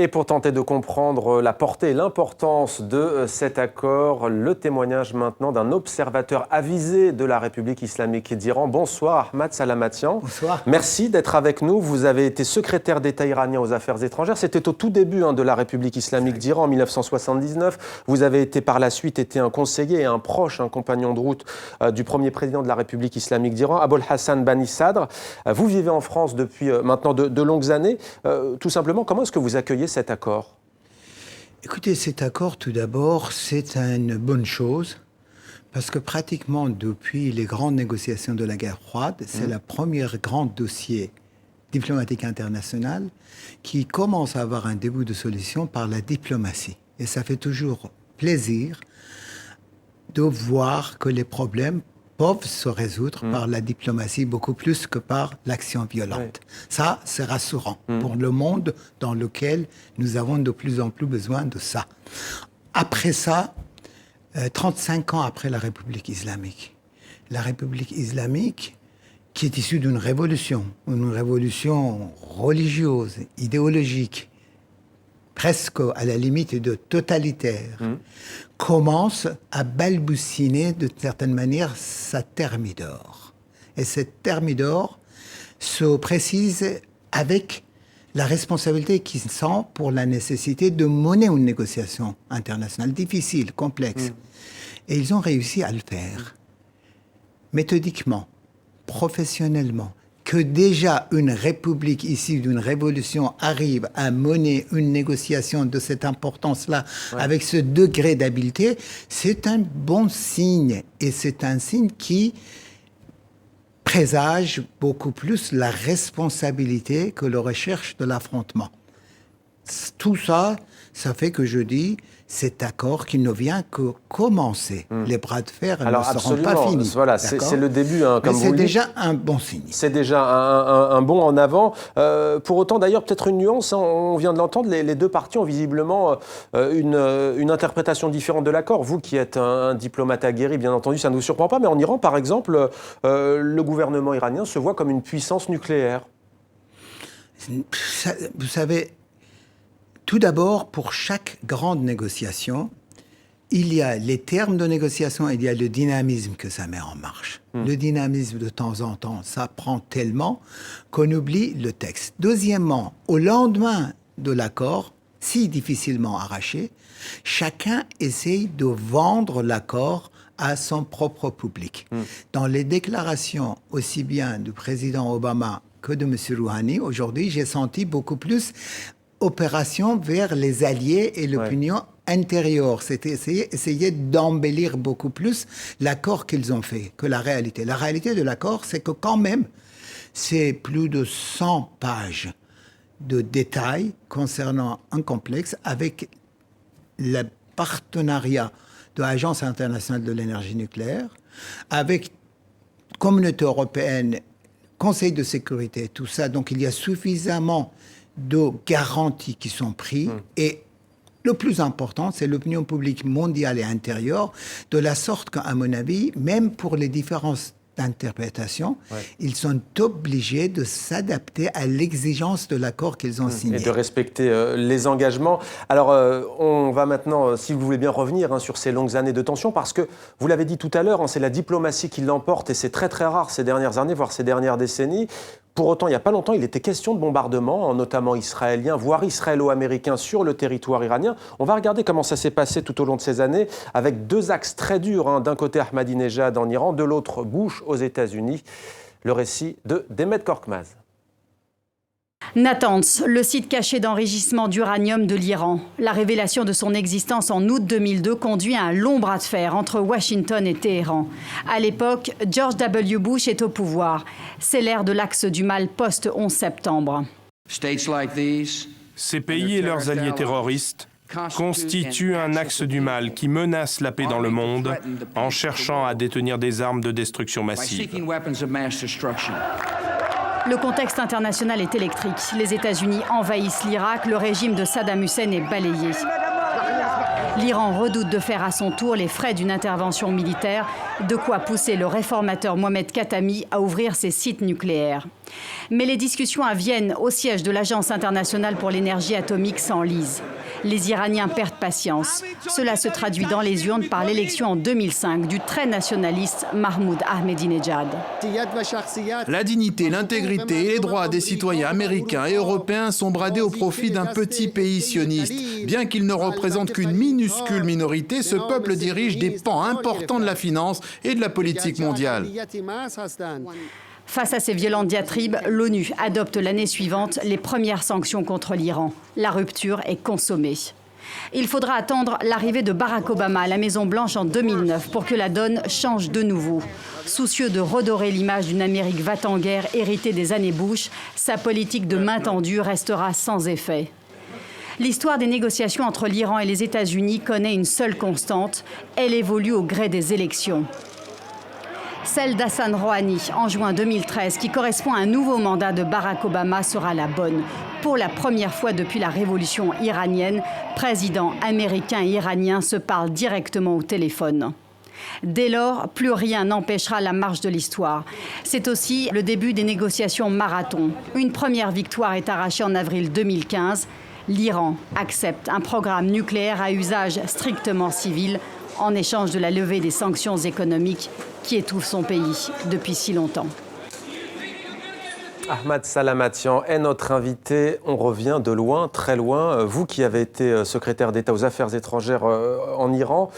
Et pour tenter de comprendre la portée et l'importance de cet accord, le témoignage maintenant d'un observateur avisé de la République islamique d'Iran. Bonsoir Ahmad Salamatian. Bonsoir. Merci d'être avec nous. Vous avez été secrétaire d'État iranien aux Affaires étrangères. C'était au tout début de la République islamique d'Iran en 1979. Vous avez par la suite un conseiller et un proche, un compagnon de route du premier président de la République islamique d'Iran, Abol Hassan Bani Sadr. Vous vivez en France depuis maintenant de longues années. Tout simplement, comment est-ce que vous accueillez cet accord? Écoutez, cet accord, tout d'abord, c'est une bonne chose, parce que pratiquement depuis les grandes négociations de la guerre froide, c'est le premier grand dossier diplomatique international qui commence à avoir un début de solution par la diplomatie. Et ça fait toujours plaisir de voir que les problèmes peuvent se résoudre par la diplomatie beaucoup plus que par l'action violente. Ça, c'est rassurant pour le monde dans lequel nous avons de plus en plus besoin de ça. Après ça, 35 ans après la République islamique qui est issue d'une révolution religieuse, idéologique, presque à la limite de totalitaire, commence à balbutiner de certaine manière sa thermidor. Et cette thermidor se précise avec la responsabilité qu'ils sentent pour la nécessité de mener une négociation internationale difficile, complexe. Et ils ont réussi à le faire, méthodiquement, professionnellement. Que déjà une république issue d'une révolution arrive à mener une négociation de cette importance-là, avec ce degré d'habileté, c'est un bon signe. Et c'est un signe qui présage beaucoup plus la responsabilité que la recherche de l'affrontement. Tout ça, ça fait que je dis, cet accord qui ne vient que commencer. Les bras de fer ne seront pas finis. Voilà, c'est le début, comme vous le dites. C'est déjà un bon signe. C'est déjà un bond en avant. Pour autant, d'ailleurs, peut-être une nuance, on vient de l'entendre, les deux parties ont visiblement une interprétation différente de l'accord. Vous qui êtes un diplomate aguerri, bien entendu, ça ne vous surprend pas, mais en Iran, par exemple, le gouvernement iranien se voit comme une puissance nucléaire. Vous savez, tout d'abord, pour chaque grande négociation, il y a les termes de négociation et il y a le dynamisme que ça met en marche. Le dynamisme, de temps en temps, ça prend tellement qu'on oublie le texte. Deuxièmement, au lendemain de l'accord, si difficilement arraché, chacun essaye de vendre l'accord à son propre public. Dans les déclarations aussi bien du président Obama que de M. Rouhani, aujourd'hui, j'ai senti beaucoup plus opération vers les alliés et l'opinion intérieure. C'était essayer d'embellir beaucoup plus l'accord qu'ils ont fait que la réalité. La réalité de l'accord, c'est que quand même, c'est plus de 100 pages de détails concernant un complexe avec le partenariat de l'Agence internationale de l'énergie nucléaire, avec Communauté européenne, Conseil de sécurité, tout ça. Donc il y a suffisamment de garanties qui sont prises et le plus important, c'est l'opinion publique mondiale et intérieure, de la sorte qu'à mon avis, même pour les différences d'interprétation, ils sont obligés de s'adapter à l'exigence de l'accord qu'ils ont signé. Et de respecter les engagements. Alors, on va maintenant, si vous voulez bien, revenir sur ces longues années de tension, parce que, vous l'avez dit tout à l'heure, c'est la diplomatie qui l'emporte, et c'est très très rare ces dernières années, voire ces dernières décennies. Pour autant, il n'y a pas longtemps, il était question de bombardements, notamment israéliens, voire israélo-américains, sur le territoire iranien. On va regarder comment ça s'est passé tout au long de ces années, avec deux axes très durs. D'un côté, Ahmadinejad en Iran, de l'autre, Bush aux États-Unis. Le récit de Demet Korkmaz. Natanz, le site caché d'enrichissement d'uranium de l'Iran. La révélation de son existence en août 2002 conduit à un long bras de fer entre Washington et Téhéran. À l'époque, George W. Bush est au pouvoir. C'est l'ère de l'axe du mal post-11 septembre. Ces pays et leurs alliés terroristes constituent un axe du mal qui menace la paix dans le monde en cherchant à détenir des armes de destruction massive. Le contexte international est électrique. Les États-Unis envahissent l'Irak, le régime de Saddam Hussein est balayé. L'Iran redoute de faire à son tour les frais d'une intervention militaire, de quoi pousser le réformateur Mohammad Khatami à ouvrir ses sites nucléaires. Mais les discussions à Vienne, au siège de l'Agence internationale pour l'énergie atomique, s'enlisent. Les Iraniens perdent patience. Cela se traduit dans les urnes par l'élection en 2005 du très nationaliste Mahmoud Ahmadinejad. La dignité, l'intégrité et les droits des citoyens américains et européens sont bradés au profit d'un petit pays sioniste. Bien qu'il ne représente qu'une minuscule minorité, ce peuple dirige des pans importants de la finance et de la politique mondiale. Face à ces violentes diatribes, l'ONU adopte l'année suivante les premières sanctions contre l'Iran. La rupture est consommée. Il faudra attendre l'arrivée de Barack Obama à la Maison-Blanche en 2009 pour que la donne change de nouveau. Soucieux de redorer l'image d'une Amérique va-t-en-guerre héritée des années Bush, sa politique de main tendue restera sans effet. L'histoire des négociations entre l'Iran et les États-Unis connaît une seule constante, elle évolue au gré des élections. Celle d'Hassan Rouhani, en juin 2013, qui correspond à un nouveau mandat de Barack Obama, sera la bonne. Pour la première fois depuis la révolution iranienne, présidents américains et iraniens se parlent directement au téléphone. Dès lors, plus rien n'empêchera la marche de l'histoire. C'est aussi le début des négociations marathon. Une première victoire est arrachée en avril 2015. L'Iran accepte un programme nucléaire à usage strictement civil en échange de la levée des sanctions économiques qui étouffent son pays depuis si longtemps. Ahmad Salamatian est notre invité. On revient de loin, très loin. Vous qui avez été secrétaire d'État aux Affaires étrangères en Iran,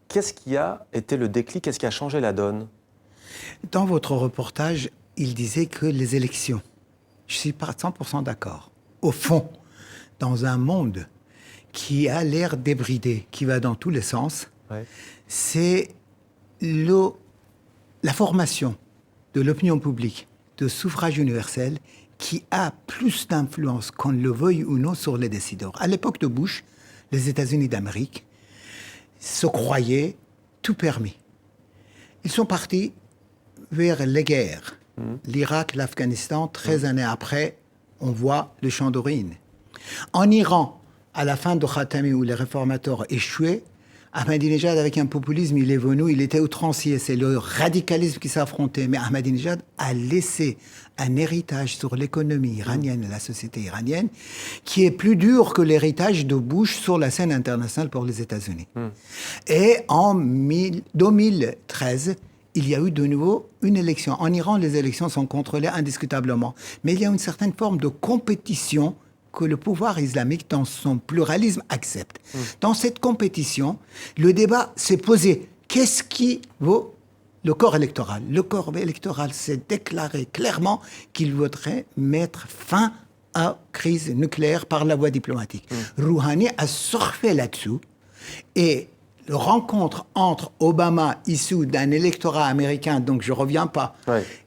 qu'est-ce qui a été le déclic? Qu'est-ce qui a changé la donne? Dans votre reportage, il disait que les élections, je suis pas 100% d'accord. Au fond, dans un monde qui a l'air débridé, qui va dans tous les sens, ouais, c'est la formation de l'opinion publique, de suffrage universel, qui a plus d'influence, qu'on le veuille ou non, sur les décideurs. À l'époque de Bush, les États-Unis d'Amérique se croyaient tout permis. Ils sont partis vers les guerres. L'Irak, l'Afghanistan, 13 années après, on voit le champ de ruines. En Iran, à la fin de Khatami, où les réformateurs échouaient, Ahmadinejad, avec un populisme, il est venu, il était outrancier. C'est le radicalisme qui s'affrontait. Mais Ahmadinejad a laissé un héritage sur l'économie iranienne et la société iranienne qui est plus dur que l'héritage de Bush sur la scène internationale pour les États-Unis. Et en 2013, il y a eu de nouveau une élection. En Iran, les élections sont contrôlées indiscutablement. Mais il y a une certaine forme de compétition que le pouvoir islamique, dans son pluralisme, accepte. Dans cette compétition, le débat s'est posé. Qu'est-ce qui vaut le corps électoral? Le corps électoral s'est déclaré clairement qu'il voudrait mettre fin à la crise nucléaire par la voie diplomatique. Rouhani a surfé là-dessus et la rencontre entre Obama, issu d'un électorat américain, donc je ne reviens pas,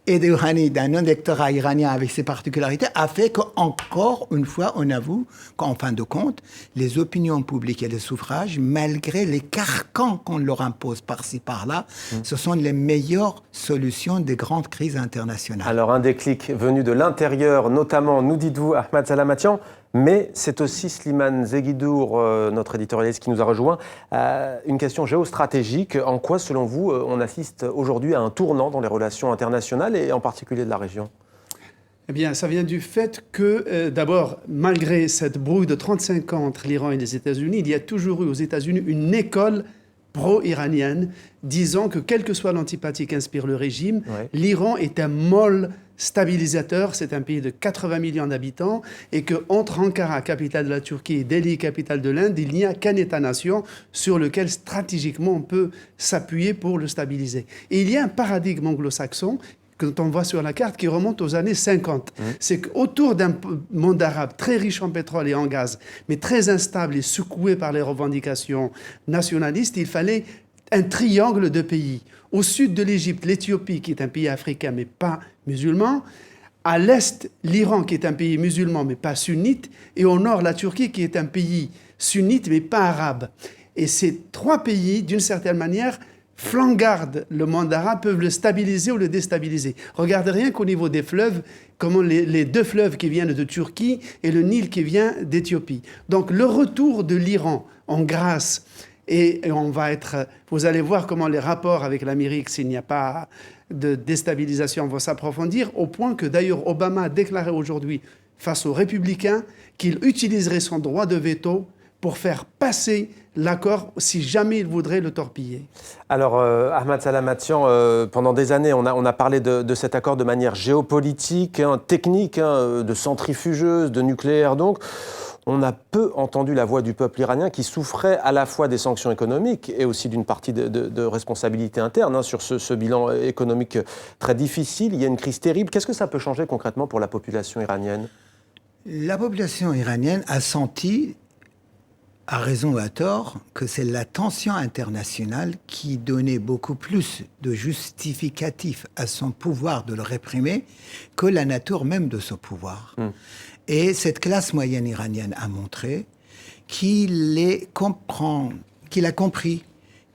et de Rouhani, d'un électorat iranien avec ses particularités, a fait qu'encore une fois, on avoue qu'en fin de compte, les opinions publiques et les suffrages, malgré les carcans qu'on leur impose par-ci, par-là, ce sont les meilleures solutions des grandes crises internationales. Alors un déclic venu de l'intérieur, notamment, nous dites-vous, Ahmad Salamatian, mais c'est aussi Slimane Zeguidour, notre éditorialiste qui nous a rejoint. Une question géostratégique. En quoi, selon vous, on assiste aujourd'hui à un tournant dans les relations internationales et en particulier de la région? Eh bien, ça vient du fait que, d'abord, malgré cette brouille de 35 ans entre l'Iran et les États-Unis, il y a toujours eu aux États-Unis une école pro-iranienne disant que, quelle que soit l'antipathie qu'inspire le régime, l'Iran est un môle stabilisateur. C'est un pays de 80 millions d'habitants et qu'entre Ankara, capitale de la Turquie, et Delhi, capitale de l'Inde, il n'y a qu'un État-nation sur lequel stratégiquement on peut s'appuyer pour le stabiliser. Et il y a un paradigme anglo-saxon quand on voit sur la carte, qui remonte aux années 50. C'est qu'autour d'un monde arabe très riche en pétrole et en gaz, mais très instable et secoué par les revendications nationalistes, il fallait un triangle de pays. Au sud de l'Égypte, l'Éthiopie, qui est un pays africain, mais pas musulman. À l'est, l'Iran, qui est un pays musulman, mais pas sunnite. Et au nord, la Turquie, qui est un pays sunnite, mais pas arabe. Et ces trois pays, d'une certaine manière, flangarde le monde arabe peuvent le stabiliser ou le déstabiliser. Regardez rien qu'au niveau des fleuves, comment les deux fleuves qui viennent de Turquie et le Nil qui vient d'Éthiopie. Donc le retour de l'Iran en grâce, et vous allez voir comment les rapports avec l'Amérique, s'il n'y a pas de déstabilisation, vont s'approfondir, au point que d'ailleurs Obama a déclaré aujourd'hui face aux républicains qu'il utiliserait son droit de veto pour faire passer l'accord si jamais il voudrait le torpiller. Alors, Ahmad Salamatian, pendant des années, on a parlé de cet accord de manière géopolitique, technique, de centrifugeuse, de nucléaire donc. On a peu entendu la voix du peuple iranien qui souffrait à la fois des sanctions économiques et aussi d'une partie de responsabilité interne sur ce bilan économique très difficile. Il y a une crise terrible. Qu'est-ce que ça peut changer concrètement pour la population iranienne ? La population iranienne a senti, à raison ou à tort, que c'est la tension internationale qui donnait beaucoup plus de justificatifs à son pouvoir de le réprimer que la nature même de ce pouvoir. Et cette classe moyenne iranienne a montré qu'il a compris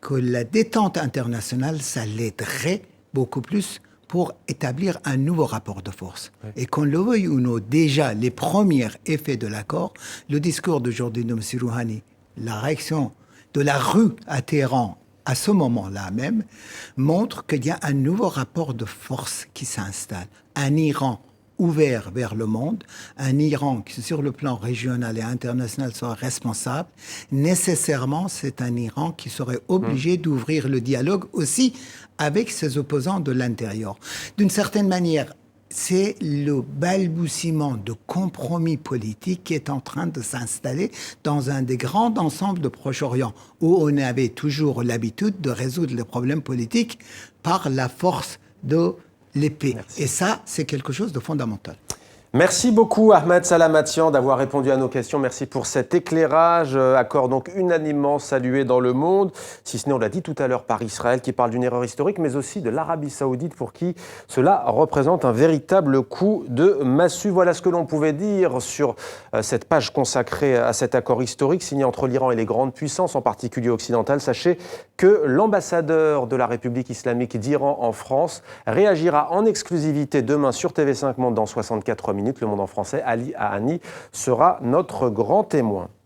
que la détente internationale, ça l'aiderait beaucoup plus pour établir un nouveau rapport de force. Oui. Et qu'on le veuille ou non, déjà, les premiers effets de l'accord, le discours d'aujourd'hui de M. Rouhani, la réaction de la rue à Téhéran à ce moment-là même, montre qu'il y a un nouveau rapport de force qui s'installe. Un Iran ouvert vers le monde, un Iran qui, sur le plan régional et international, sera responsable. Nécessairement, c'est un Iran qui serait obligé d'ouvrir le dialogue aussi avec ses opposants de l'intérieur. D'une certaine manière, c'est le balbutiement de compromis politiques qui est en train de s'installer dans un des grands ensembles de Proche-Orient, où on avait toujours l'habitude de résoudre les problèmes politiques par la force de l'épée. Merci. Et ça, c'est quelque chose de fondamental. Merci beaucoup Ahmad Salamatian d'avoir répondu à nos questions. Merci pour cet éclairage. Accord donc unanimement salué dans le monde, si ce n'est, on l'a dit tout à l'heure, par Israël qui parle d'une erreur historique, mais aussi de l'Arabie Saoudite pour qui cela représente un véritable coup de massue. Voilà ce que l'on pouvait dire sur cette page consacrée à cet accord historique signé entre l'Iran et les grandes puissances, en particulier occidentales. Sachez que l'ambassadeur de la République islamique d'Iran en France réagira en exclusivité demain sur TV5 Monde dans 64 minutes. Le Monde en français, Ali Ahani, sera notre grand témoin.